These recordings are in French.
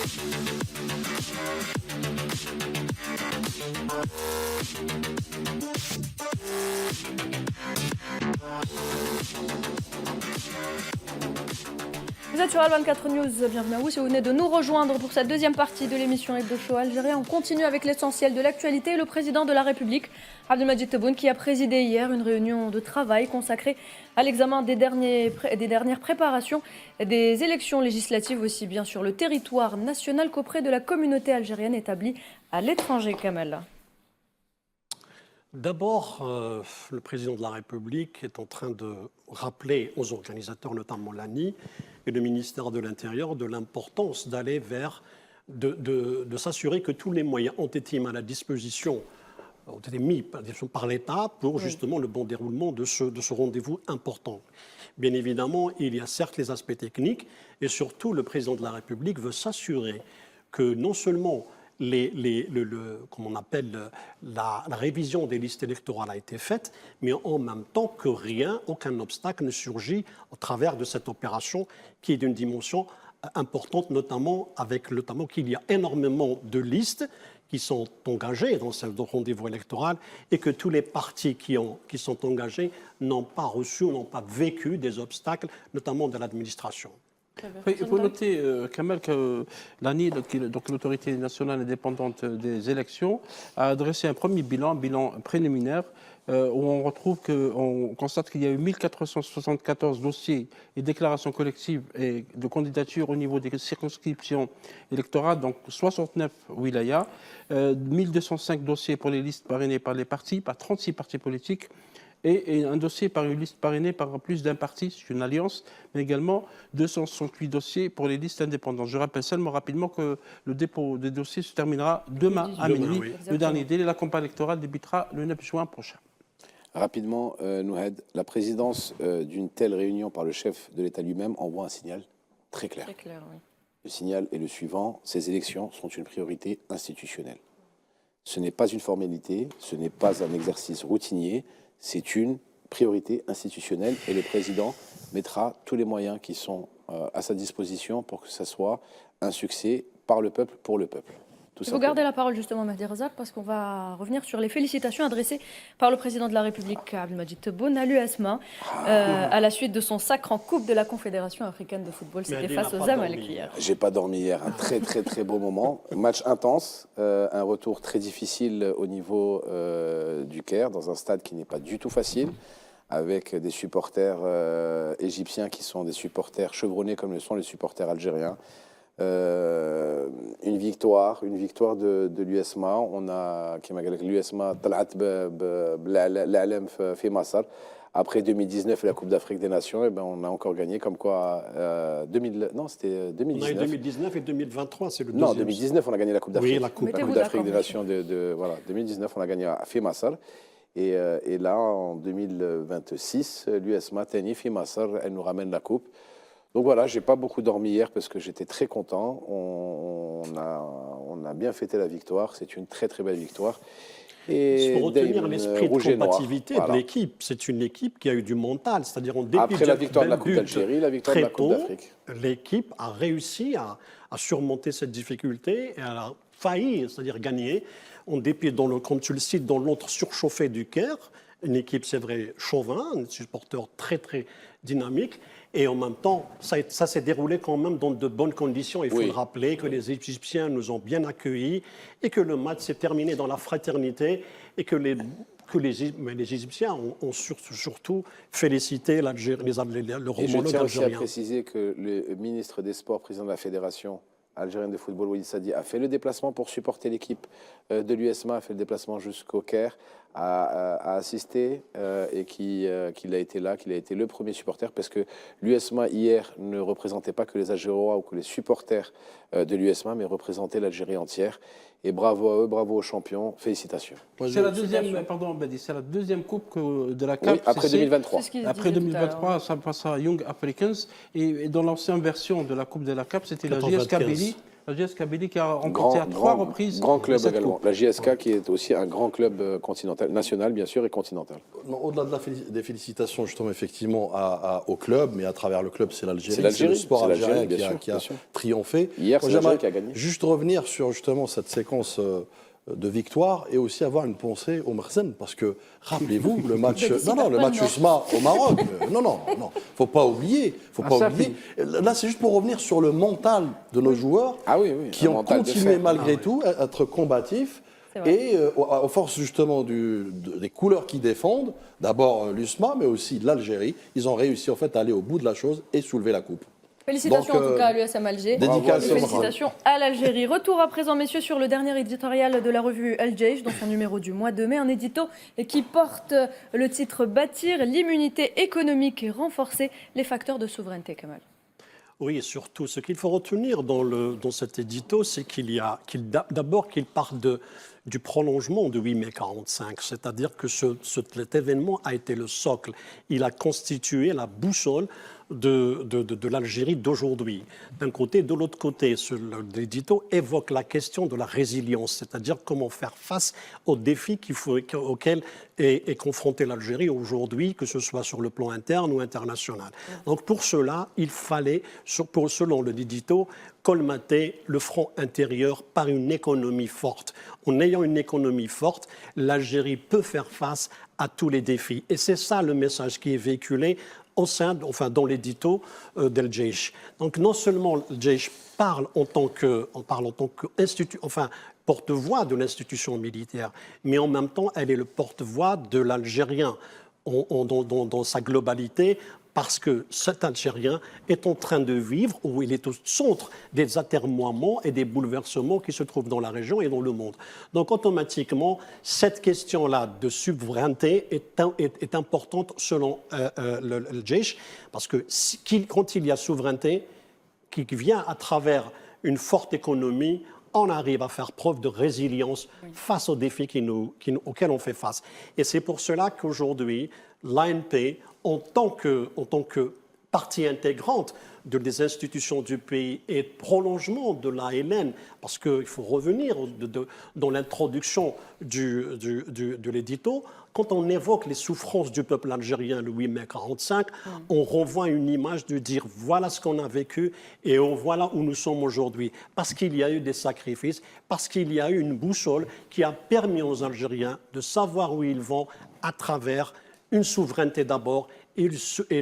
Vous êtes sur Al24 News, bienvenue à vous si vous venez de nous rejoindre pour cette deuxième partie de l'émission Hebdo Show Algérien. On continue avec l'essentiel de l'actualité. Le président de la République, Abdelmadjid Tebboune, qui a présidé hier une réunion de travail consacrée à l'examen des dernières préparations des élections législatives, aussi bien sur le territoire national qu'auprès de la communauté algérienne établie à l'étranger. Kamel. D'abord, le président de la République est en train de rappeler aux organisateurs, notamment l'ANI et le ministère de l'Intérieur, de l'importance d'aller vers, de s'assurer que tous les moyens ont été mis à la disposition, ont été mis par l'État pour justement le bon déroulement de ce rendez-vous important. Bien évidemment, il y a certes les aspects techniques et surtout le président de la République veut s'assurer que non seulement comme on appelle, la révision des listes électorales a été faite, mais en même temps que aucun obstacle ne surgit au travers de cette opération qui est d'une dimension importante, notamment qu'il y a énormément de listes qui sont engagées dans ce rendez-vous électoral et que tous les partis qui sont engagés n'ont pas reçu, n'ont pas vécu des obstacles, notamment de l'administration. Il faut noter, Kamel, que l'ANI, donc l'autorité nationale indépendante des élections, a adressé un premier bilan préliminaire, où on constate qu'il y a eu 1474 dossiers et déclarations collectives et de candidatures au niveau des circonscriptions électorales, donc 69 wilayas, 1205 dossiers pour les listes parrainées par les partis, par 36 partis politiques, et un dossier par une liste parrainée par plus d'un parti, c'est une alliance, mais également 268 dossiers pour les listes indépendantes. Je rappelle seulement rapidement que le dépôt des dossiers se terminera demain à minuit. Oui. Le dernier délai, la campagne électorale débutera le 9 juin prochain. Rapidement, Nouhed, la présidence d'une telle réunion par le chef de l'État lui-même envoie un signal très clair. Très clair, oui. Le signal est le suivant, ces élections sont une priorité institutionnelle. Ce n'est pas une formalité, ce n'est pas un exercice routinier, c'est une priorité institutionnelle et le président mettra tous les moyens qui sont à sa disposition pour que ce soit un succès par le peuple, pour le peuple. Vous gardez la parole justement, Mehdi Razak, parce qu'on va revenir sur les félicitations adressées par le président de la République, Abdelmadjid Tebboune, à l'USMA, à la suite de son sacre en Coupe de la Confédération africaine de football. C'était face aux Zamalek hier. J'ai pas dormi hier, un très beau moment. Match intense, un retour très difficile au niveau du Caire, dans un stade qui n'est pas du tout facile, avec des supporters égyptiens qui sont des supporters chevronnés comme le sont les supporters algériens. Une victoire de l'USMA. On a l'USMA fait Massar. Après 2019 et la Coupe d'Afrique des Nations, et ben on a encore gagné comme quoi c'était 2019. On a eu 2019 et 2023, c'est le deuxième. Non, 2019 on a gagné la Coupe d'Afrique. Oui, la Coupe d'Afrique des Nations voilà, 2019 on a gagné à Fimassar. Et là en 2026, l'USMA Tani Fimassar, elle nous ramène la coupe. Donc voilà, j'ai pas beaucoup dormi hier parce que j'étais très content. On a bien fêté la victoire. C'est une très belle victoire. Et il faut retenir l'esprit de combativité de l'équipe. C'est une équipe qui a eu du mental, c'est-à-dire en dépit après la victoire de la Coupe d'Algérie, la victoire de la Coupe d'Afrique. L'équipe a réussi à surmonter cette difficulté et elle a failli, c'est-à-dire gagner, en dépit, comme tu le cites, dans l'autre surchauffé du Caire. Une équipe, c'est vrai, chauvin, un supporter très dynamique. Et en même temps, ça s'est déroulé quand même dans de bonnes conditions. Il faut le rappeler que les Égyptiens nous ont bien accueillis et que le match s'est terminé dans la fraternité et que les Égyptiens ont surtout félicité le homologue algérien. Et je tiens aussi à préciser que le ministre des Sports, président de la Fédération algérienne de football, Walid Sadi, a fait le déplacement pour supporter l'équipe de l'USMA, a fait le déplacement jusqu'au Caire, a assisté et qu'il a été là, qu'il a été le premier supporter parce que l'USMA hier ne représentait pas que les Algérois ou que les supporters de l'USMA, mais représentait l'Algérie entière. Et bravo à eux, bravo aux champions, félicitations. C'est la deuxième, pardon, c'est la deuxième coupe de la CAF. Oui, après 2023. Après 2023, ça passe à Young Africans. Et dans l'ancienne version de la coupe de la CAF, c'était la JS Kabylie. La JS Kabylie qui a remporté à 3 reprises. Grand club cette également. coupe. La JSK qui est aussi un grand club continental, national bien sûr et continental. Au-delà des félicitations justement effectivement au club, mais à travers le club, c'est l'Algérie, c'est le sport c'est algérien l'Algérie, qui a bien sûr. triomphé. Hier, c'est l'Algérie j'aimerais qui a gagné. juste revenir sur justement cette séquence de victoire et aussi avoir une pensée au Merzen, parce que rappelez-vous le match, le match USMA au Maroc. Faut pas oublier. Là, c'est juste pour revenir sur le mental de nos joueurs qui ont continué malgré tout à être combatifs. Et aux forces justement des couleurs qui défendent, d'abord l'USMA, mais aussi l'Algérie, ils ont réussi en fait à aller au bout de la chose et soulever la coupe. Félicitations en tout cas à l'USM Alger. Félicitations à l'Algérie. Retour à présent, messieurs, sur le dernier éditorial de la revue El Jaish, dans son numéro du mois de mai, un édito qui porte le titre « Bâtir l'immunité économique et renforcer les facteurs de souveraineté », Kamal. Oui, et surtout, ce qu'il faut retenir dans cet édito, c'est d'abord qu'il part du prolongement de 8 mai 1945, c'est-à-dire que cet événement a été le socle, il a constitué la boussole de l'Algérie d'aujourd'hui. D'un côté, de l'autre côté, l'édito évoque la question de la résilience, c'est-à-dire comment faire face aux défis auxquels est confrontée l'Algérie aujourd'hui, que ce soit sur le plan interne ou international. Donc pour cela, il fallait, selon l'édito, colmater le front intérieur par une économie forte. En ayant une économie forte, l'Algérie peut faire face à tous les défis. Et c'est ça le message qui est véhiculé dans l'édito d'El Jaish. Donc non seulement le Jaish parle en tant que porte-voix de l'institution militaire, mais en même temps, elle est le porte-voix de l'Algérien dans sa globalité, parce que cet Algérien est en train de vivre, ou il est au centre des atermoiements et des bouleversements qui se trouvent dans la région et dans le monde. Donc automatiquement, cette question-là de souveraineté est importante selon le Jaish, parce que quand il y a souveraineté qui vient à travers une forte économie, on arrive à faire preuve de résilience face aux défis auxquels on fait face. Et c'est pour cela qu'aujourd'hui, l'ANP, en tant que partie intégrante des institutions du pays et prolongement de l'ALN, parce qu'il faut revenir dans l'introduction de l'édito, quand on évoque les souffrances du peuple algérien le 8 mai 1945, on renvoie une image de dire voilà ce qu'on a vécu et voilà où nous sommes aujourd'hui. Parce qu'il y a eu des sacrifices, parce qu'il y a eu une boussole qui a permis aux Algériens de savoir où ils vont à travers une souveraineté d'abord, et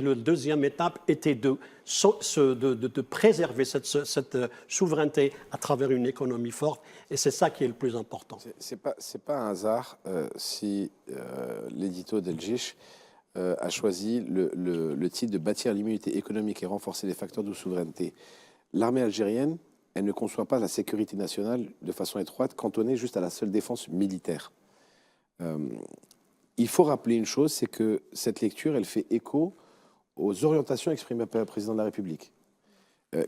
la deuxième étape était de préserver cette souveraineté à travers une économie forte, et c'est ça qui est le plus important. C'est pas un hasard si l'édito d'El Jaish a choisi le titre de « Bâtir l'immunité économique et renforcer les facteurs de souveraineté ». L'armée algérienne, elle ne conçoit pas la sécurité nationale de façon étroite, cantonnée juste à la seule défense militaire. Il faut rappeler une chose, c'est que cette lecture, elle fait écho aux orientations exprimées par le président de la République,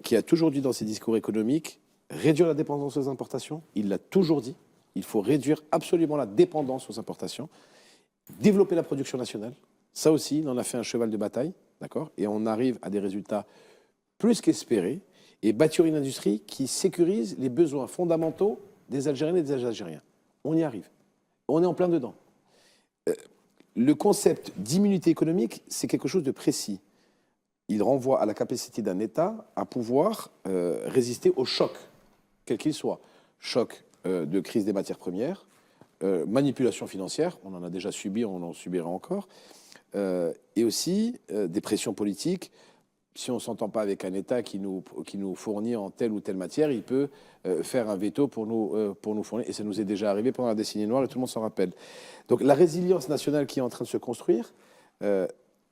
qui a toujours dit dans ses discours économiques, réduire la dépendance aux importations. Il l'a toujours dit. Il faut réduire absolument la dépendance aux importations, développer la production nationale. Ça aussi, il en a fait un cheval de bataille, d'accord ? Et on arrive à des résultats plus qu'espérés, et bâtir une industrie qui sécurise les besoins fondamentaux des Algériennes et des Algériens. On y arrive. On est en plein dedans. Le concept d'immunité économique, c'est quelque chose de précis. Il renvoie à la capacité d'un État à pouvoir résister au choc, quel qu'il soit. Choc de crise des matières premières, manipulation financière, on en a déjà subi, on en subira encore, et aussi des pressions politiques. Si on ne s'entend pas avec un État qui nous fournit en telle ou telle matière, il peut faire un veto pour nous fournir. Et ça nous est déjà arrivé pendant la décennie noire et tout le monde s'en rappelle. Donc la résilience nationale qui est en train de se construire,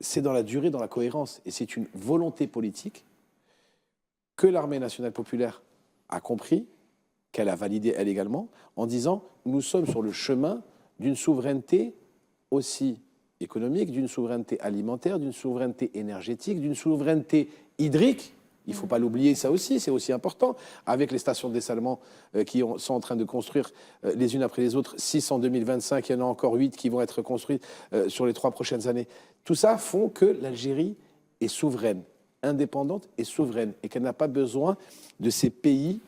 c'est dans la durée, dans la cohérence. Et c'est une volonté politique que l'armée nationale populaire a compris, qu'elle a validée elle également, en disant nous sommes sur le chemin d'une souveraineté aussi économique, d'une souveraineté alimentaire, d'une souveraineté énergétique, d'une souveraineté hydrique. Il ne faut pas l'oublier, ça aussi, c'est aussi important. Avec les stations de dessalement qui sont en train de construire les unes après les autres, 6 en 2025, il y en a encore 8 qui vont être construites sur les 3 prochaines années. Tout ça font que l'Algérie est souveraine, indépendante et souveraine, et qu'elle n'a pas besoin de ces pays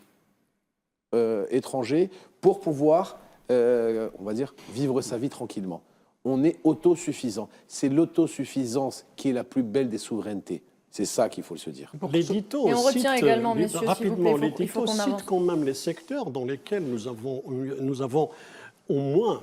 étranger pour pouvoir, on va dire, vivre sa vie tranquillement. On est autosuffisant. C'est l'autosuffisance qui est la plus belle des souverainetés. C'est ça qu'il faut se dire. L'édito Et on retient cite, également, messieurs, s'il vous rapidement, plaît, il faut l'édito qu'on cite avance. quand même les secteurs dans lesquels nous avons au moins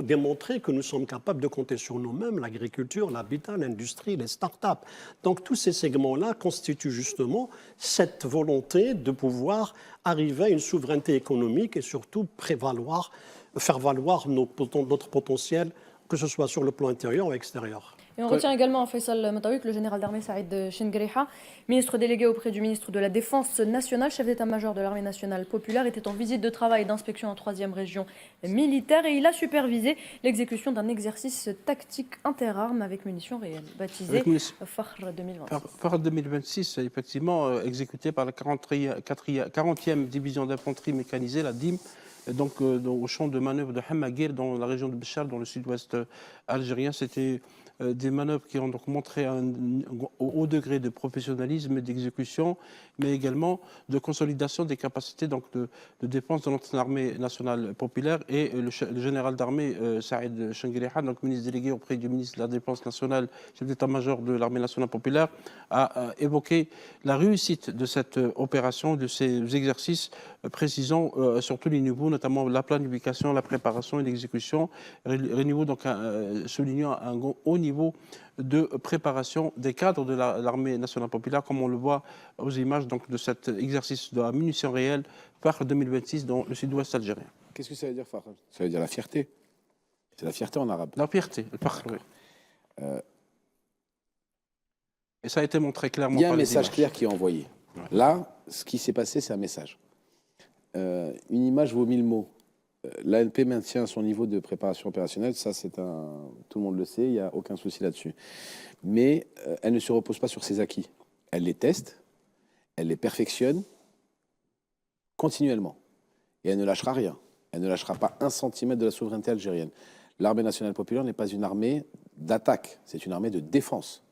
démontré que nous sommes capables de compter sur nous-mêmes, l'agriculture, l'habitat, l'industrie, les start-up. Donc tous ces segments-là constituent justement cette volonté de pouvoir arriver à une souveraineté économique et surtout faire valoir notre potentiel, que ce soit sur le plan intérieur ou extérieur. Et on retient également Faisal Mataoui, le général d'armée Saïd Chengriha, ministre délégué auprès du ministre de la Défense nationale, chef d'état-major de l'armée nationale populaire, était en visite de travail et d'inspection en 3e région militaire et il a supervisé l'exécution d'un exercice tactique interarmes avec munitions réelles, baptisé Fakhr 2026. Fakhr 2026, effectivement, exécuté par la 40e division d'infanterie mécanisée, la DIM, donc au champ de manœuvre de Hamagir, dans la région de Béchar, dans le sud-ouest algérien. C'était des manœuvres qui ont donc montré un haut degré de professionnalisme et d'exécution, mais également de consolidation des capacités donc, de défense de notre armée nationale populaire. Et le général d'armée Saïd Chengriha, donc ministre délégué auprès du ministre de la Défense nationale, chef d'état-major de l'armée nationale populaire, a évoqué la réussite de cette opération, de ces exercices, précisant sur tous les niveaux, notamment la planification, la préparation et l'exécution, donc soulignant un haut niveau de préparation des cadres de l'armée nationale populaire, comme on le voit aux images donc, de cet exercice de la munition réelle Fakhr 2026 dans le sud-ouest algérien. Qu'est-ce que ça veut dire, Fakhr? Ça veut dire la fierté. C'est la fierté en arabe. La fierté, le Fakhr, oui. Et ça a été montré clairement. Il y a par un les message images. clair qui est envoyé. Ouais. Là, ce qui s'est passé, c'est un message. Une image vaut 1000 mots. L'ANP maintient son niveau de préparation opérationnelle, ça tout le monde le sait, il n'y a aucun souci là-dessus. Mais elle ne se repose pas sur ses acquis. Elle les teste, elle les perfectionne continuellement. Et elle ne lâchera rien. Elle ne lâchera pas 1 centimètre de la souveraineté algérienne. L'armée nationale populaire n'est pas une armée d'attaque, c'est une armée de défense.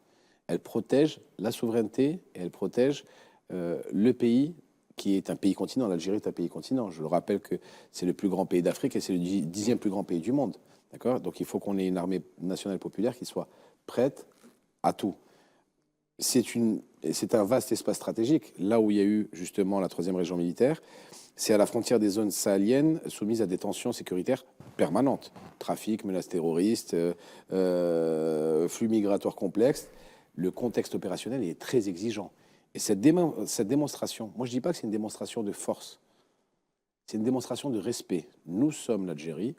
Elle protège la souveraineté et elle protège le pays qui est un pays continent. L'Algérie est un pays continent. Je le rappelle que c'est le plus grand pays d'Afrique et c'est le 10e plus grand pays du monde. D'accord ? Donc il faut qu'on ait une armée nationale populaire qui soit prête à tout. C'est un vaste espace stratégique. Là où il y a eu justement la 3e région militaire, c'est à la frontière des zones sahéliennes soumises à des tensions sécuritaires permanentes. Trafic, menaces terroristes, flux migratoires complexes. Le contexte opérationnel est très exigeant. Et cette démonstration, moi je ne dis pas que c'est une démonstration de force, c'est une démonstration de respect. Nous sommes l'Algérie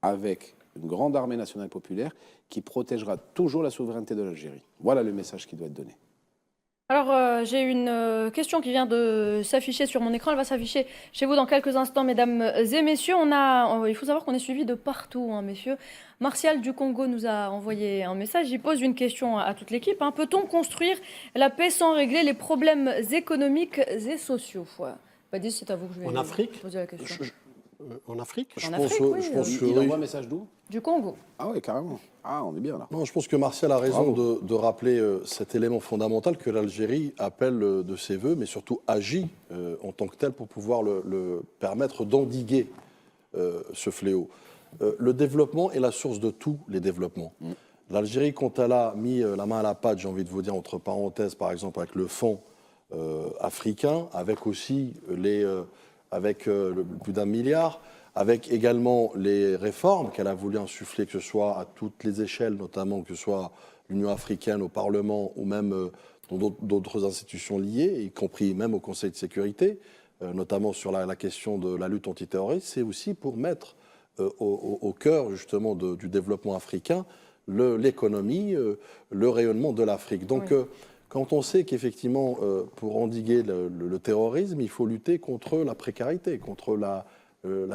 avec une grande armée nationale populaire qui protégera toujours la souveraineté de l'Algérie. Voilà le message qui doit être donné. Alors, j'ai une question qui vient de s'afficher sur mon écran. Elle va s'afficher chez vous dans quelques instants, mesdames et messieurs. Il faut savoir qu'on est suivi de partout, hein, messieurs. Martial du Congo nous a envoyé un message. Il pose une question à toute l'équipe. Hein. Peut-on construire la paix sans régler les problèmes économiques et sociaux? Badis, c'est à vous que je vais poser la question. En Afrique Je pense que Il envoie un message d'où? Du Congo. Ah oui, carrément. Ah, on est bien là. Non, je pense que Martial a raison de rappeler cet élément fondamental que l'Algérie appelle de ses voeux, mais surtout agit en tant que tel pour pouvoir le permettre d'endiguer ce fléau. Le développement est la source de tous les développements. L'Algérie, quand elle a mis la main à la pâte, j'ai envie de vous dire, entre parenthèses, par exemple, avec le fonds africain, avec aussi plus d'1 milliard, avec également les réformes qu'elle a voulu insuffler, que ce soit à toutes les échelles, notamment que ce soit l'Union africaine, au Parlement ou même dans d'autres institutions liées, y compris même au Conseil de sécurité, notamment sur la question de la lutte antiterroriste, c'est aussi pour mettre au cœur justement du développement africain l'économie, le rayonnement de l'Afrique. Donc, oui. Quand on sait qu'effectivement, pour endiguer le terrorisme, il faut lutter contre la précarité, contre la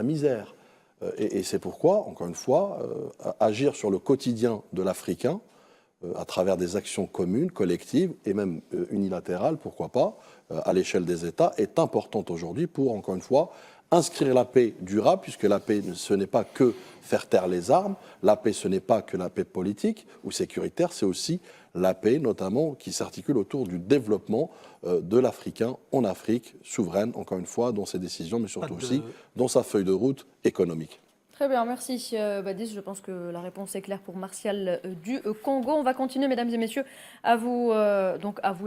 misère. Et c'est pourquoi, encore une fois, agir sur le quotidien de l'Africain, à travers des actions communes, collectives et même unilatérales, pourquoi pas, à l'échelle des États, est importante aujourd'hui pour, encore une fois, inscrire la paix durable, puisque la paix, ce n'est pas que faire taire les armes, la paix, ce n'est pas que la paix politique ou sécuritaire, c'est aussi la paix notamment, qui s'articule autour du développement de l'Africain en Afrique, souveraine, encore une fois, dans ses décisions, mais surtout aussi dans sa feuille de route économique. Très bien, merci Badis. Je pense que la réponse est claire pour Martial du Congo. On va continuer, mesdames et messieurs, à vous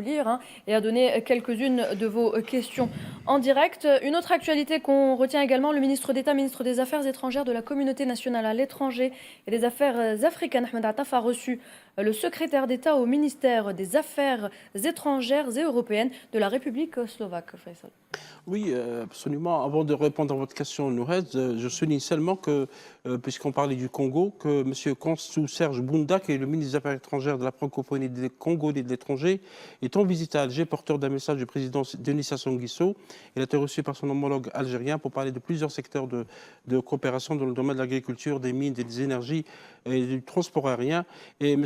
lire et à donner quelques-unes de vos questions en direct. Une autre actualité qu'on retient également, le ministre d'État, ministre des Affaires étrangères de la communauté nationale à l'étranger et des Affaires africaines, Ahmed Attaf, a reçu le secrétaire d'État au ministère des Affaires étrangères et européennes de la République slovaque. Faisal. Oui, absolument. Avant de répondre à votre question, Nouhed, je souligne seulement que, puisqu'on parlait du Congo, que M. Konsou Serge Bounda, qui est le ministre des Affaires étrangères de la francophonie des Congolais de l'étranger, est en visite à Alger, porteur d'un message du président Denis Sassou Nguesso. Il a été reçu par son homologue algérien pour parler de plusieurs secteurs de coopération dans le domaine de l'agriculture, des mines, des énergies et du transport aérien. Et M.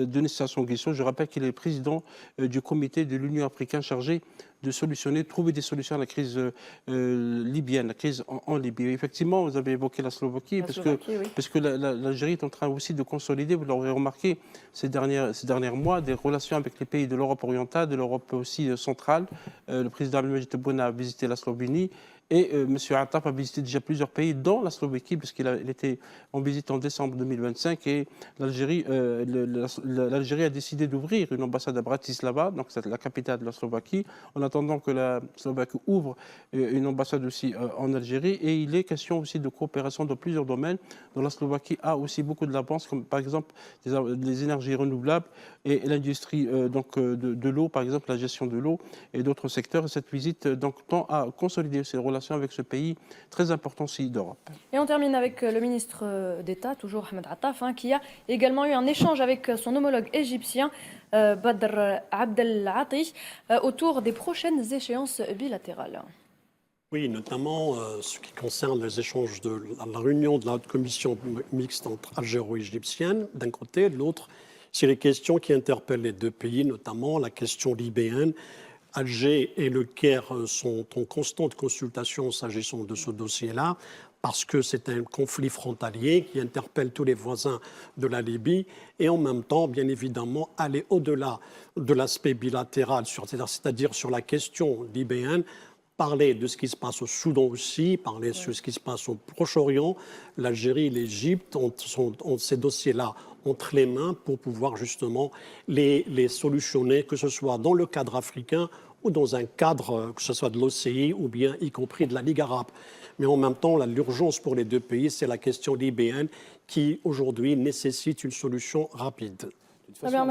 Denis Sassou Nguesso, je rappelle qu'il est président du comité de l'Union africaine chargé de trouver des solutions à la crise libyenne, la crise en Libye. Effectivement, vous avez évoqué la Slovaquie, parce que l'Algérie est en train aussi de consolider, vous l'aurez remarqué, ces derniers mois, des relations avec les pays de l'Europe orientale, de l'Europe aussi centrale. Le président Abdelmadjid Tebboune a visité la Slovénie. Et M. Attaf a visité déjà plusieurs pays, dont la Slovaquie, puisqu'il était en visite en décembre 2025. Et l'Algérie a décidé d'ouvrir une ambassade à Bratislava, donc c'est la capitale de la Slovaquie, en attendant que la Slovaquie ouvre une ambassade aussi en Algérie. Et il est question aussi de coopération dans plusieurs domaines, dont la Slovaquie a aussi beaucoup de l'avance, comme par exemple les énergies renouvelables et l'industrie de l'eau, par exemple la gestion de l'eau et d'autres secteurs. Et cette visite tend à consolider ces relations avec ce pays très important aussi d'Europe. Et on termine avec le ministre d'État, toujours Ahmed Attaf, qui a également eu un échange avec son homologue égyptien, Badr Abdelati, autour des prochaines échéances bilatérales. Oui, notamment ce qui concerne les échanges de la réunion de la haute commission mixte entre algéro-égyptienne d'un côté, de l'autre, c'est les questions qui interpellent les deux pays, notamment la question libéenne. Alger et le Caire sont en constante consultation s'agissant de ce dossier-là, parce que c'est un conflit frontalier qui interpelle tous les voisins de la Libye, et en même temps, bien évidemment, aller au-delà de l'aspect bilatéral, c'est-à-dire sur la question libéenne, parler de ce qui se passe au Soudan aussi, parler de ce qui se passe au Proche-Orient. L'Algérie et l'Égypte ont ces dossiers-là entre les mains pour pouvoir justement les solutionner, que ce soit dans le cadre africain ou dans un cadre, que ce soit de l'OCI ou bien y compris de la Ligue arabe. Mais en même temps, l'urgence pour les deux pays, c'est la question libéenne qui, aujourd'hui, nécessite une solution rapide. De toute façon,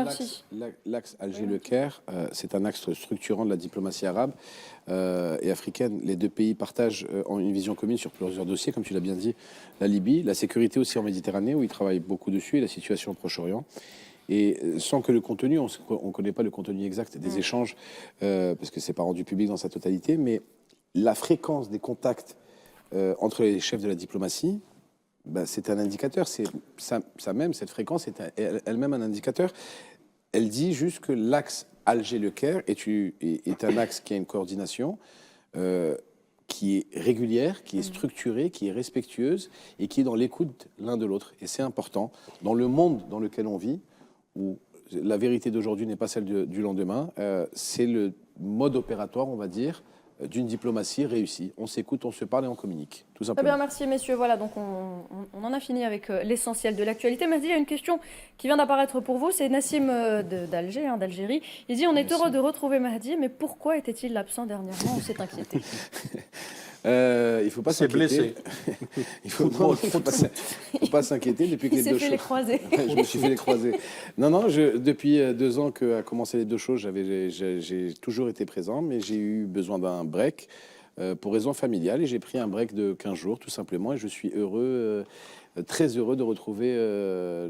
l'axe Alger-Le Caire, c'est un axe structurant de la diplomatie arabe et africaine. Les deux pays partagent une vision commune sur plusieurs dossiers, comme tu l'as bien dit, la Libye, la sécurité aussi en Méditerranée, où ils travaillent beaucoup dessus, et la situation au Proche-Orient. Et sans que le contenu, on ne connaît pas le contenu exact des échanges, parce que ce n'est pas rendu public dans sa totalité, mais la fréquence des contacts entre les chefs de la diplomatie, c'est un indicateur. Cette fréquence est elle-même un indicateur. Elle dit juste que l'axe Alger-Le Caire est un axe qui a une coordination qui est régulière, qui est structurée, qui est respectueuse et qui est dans l'écoute l'un de l'autre. Et c'est important. Dans le monde dans lequel on vit, où la vérité d'aujourd'hui n'est pas celle du lendemain, c'est le mode opératoire, on va dire, d'une diplomatie réussie. On s'écoute, on se parle et on communique, tout simplement. Très bien, merci messieurs. Voilà, donc on en a fini avec l'essentiel de l'actualité. Mais il y a une question qui vient d'apparaître pour vous, c'est Nassim d'Algérie. Il dit, on est heureux de retrouver Mahdi, mais pourquoi était-il absent dernièrement? On s'est inquiété. Il ne faut pas s'inquiéter. Il ne faut pas s'inquiéter depuis que les deux choses. Il s'est fait les croisés. Je me suis fait les croisés. Non, depuis 2 ans qu'a commencé les deux choses, j'ai toujours été présent, mais j'ai eu besoin d'un break pour raison familiale et j'ai pris un break de 15 jours tout simplement et je suis très heureux de retrouver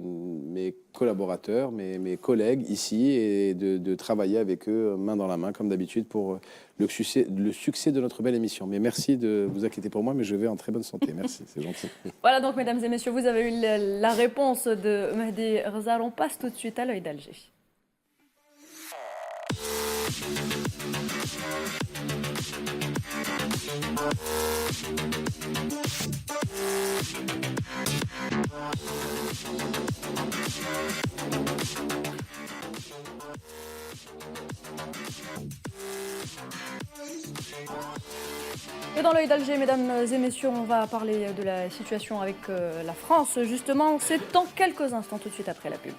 mes collaborateurs, mes collègues ici et de travailler avec eux main dans la main comme d'habitude pour le succès de notre belle émission. Mais merci de vous inquiéter pour moi, mais je vais en très bonne santé. Merci, c'est gentil. Voilà donc mesdames et messieurs, vous avez eu la réponse de Mahdi Ghazal. On passe tout de suite à l'œil d'Alger. Et dans l'œil d'Alger, mesdames et messieurs, on va parler de la situation avec la France. Justement, c'est dans quelques instants, tout de suite après la pub.